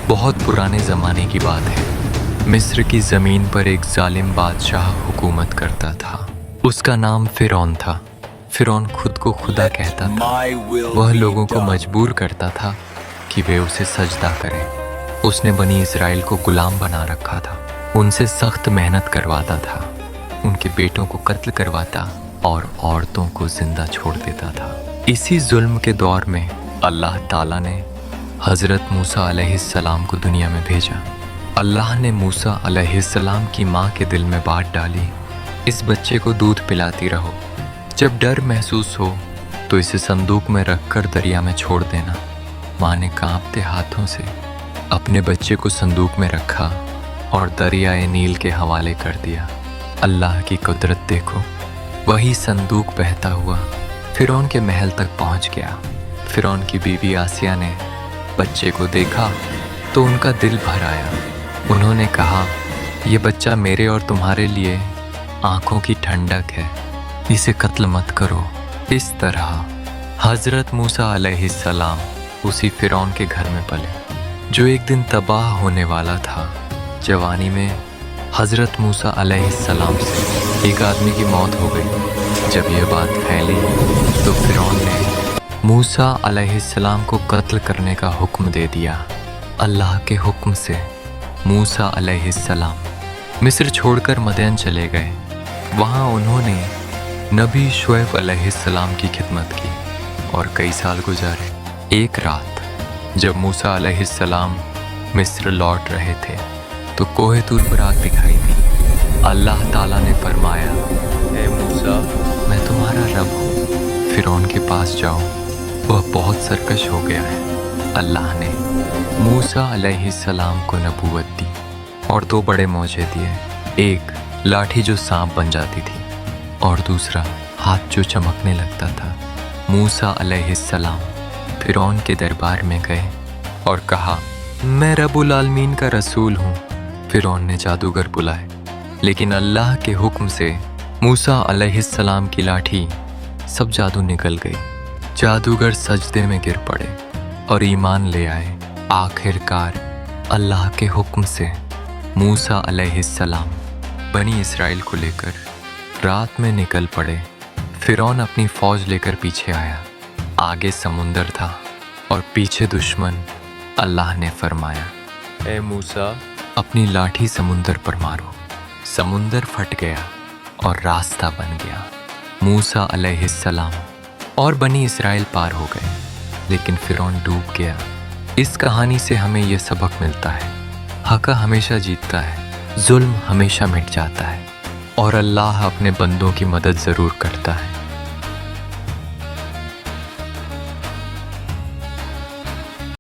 बहुत पुराने ज़माने की बात है। मिस्र की ज़मीन पर एक जालिम बादशाह हुकूमत करता था। उसका नाम फ़िरौन था। फ़िरौन खुद को खुदा कहता था। वह लोगों को मजबूर करता था कि वे उसे सजदा करें। उसने बनी इस्राएल को गुलाम बना रखा था। उनसे सख्त मेहनत करवाता था, उनके बेटों को कत्ल करवाता और औरतों को जिंदा छोड़ देता था। इसी जुल्म के दौर में अल्लाह ताला ने हज़रत मूसा अलैहिस्सलाम को दुनिया में भेजा। अल्लाह ने मूसा अलैहिस्सलाम की माँ के दिल में बात डाली, इस बच्चे को दूध पिलाती रहो। जब डर महसूस हो तो इसे संदूक में रखकर दरिया में छोड़ देना। माँ ने कांपते हाथों से अपने बच्चे को संदूक में रखा और दरियाए नील के हवाले कर दिया। अल्लाह की कुदरत देखो। वही संदूक बहता हुआ फ़िरौन के महल तक पहुंच गया। फ़िरौन की बीवी आसिया ने बच्चे को देखा तो उनका दिल भर आया। उन्होंने कहा, ये बच्चा मेरे और तुम्हारे लिए आंखों की ठंडक है, इसे कत्ल मत करो। इस तरह हज़रत मूसा अलैहिस्सलाम उसी फ़िरौन के घर में पले, जो एक दिन तबाह होने वाला था। जवानी में हज़रत मूसा अलैहिस्सलाम से एक आदमी की मौत हो गई। जब यह बात फैली तो फ़िरौन ने मूसा अलैहिस्सलाम को कत्ल करने का हुक्म दे दिया। अल्लाह के हुक्म से मूसा अलैहिस्सलाम मिस्र छोड़कर मदयन चले गए। वहाँ उन्होंने नबी शुएब अलैहिस्सलाम की खिदमत की और कई साल गुजारे। एक रात जब मूसा अलैहिस्सलाम मिस्र लौट रहे थे तो कोहे तूर पर आग दिखाई दी। अल्लाह ताला ने फरमाया, ए मूसा, मैं तुम्हारा रब हूँ, फ़िरौन के पास जाओ, वह बहुत सरकश हो गया है। अल्लाह ने मूसा अलैहिस्सलाम को नबूवत दी और दो बड़े मौजे दिए, एक लाठी जो सांप बन जाती थी और दूसरा हाथ जो चमकने लगता था। मूसा अलैहिस्सलाम फ़िरौन के दरबार में गए और कहा, मैं रब्बुल आलमीन का रसूल हूँ। फ़िरौन ने जादूगर बुलाए, लेकिन अल्लाह के हुक्म से मूसा अलैहिस्सलाम की लाठी सब जादू निकल गई। जादूगर सजदे में गिर पड़े और ईमान ले आए। आखिरकार अल्लाह के हुक्म से मूसा अलैहिस्सलाम बनी इस्राएल को लेकर रात में निकल पड़े। फ़िरौन अपनी फ़ौज लेकर पीछे आया। आगे समुंदर था और पीछे दुश्मन। अल्लाह ने फरमाया, ए मूसा, अपनी लाठी समुंदर पर मारो। समुंदर फट गया और रास्ता बन गया। मूसा अलैहिस्सलाम और बनी इस्राएल पार हो गए, लेकिन फ़िरौन डूब गया। इस कहानी से हमें यह सबक मिलता है, हक़ हमेशा जीतता है, जुल्म हमेशा मिट जाता है और अल्लाह अपने बंदों की मदद ज़रूर करता है।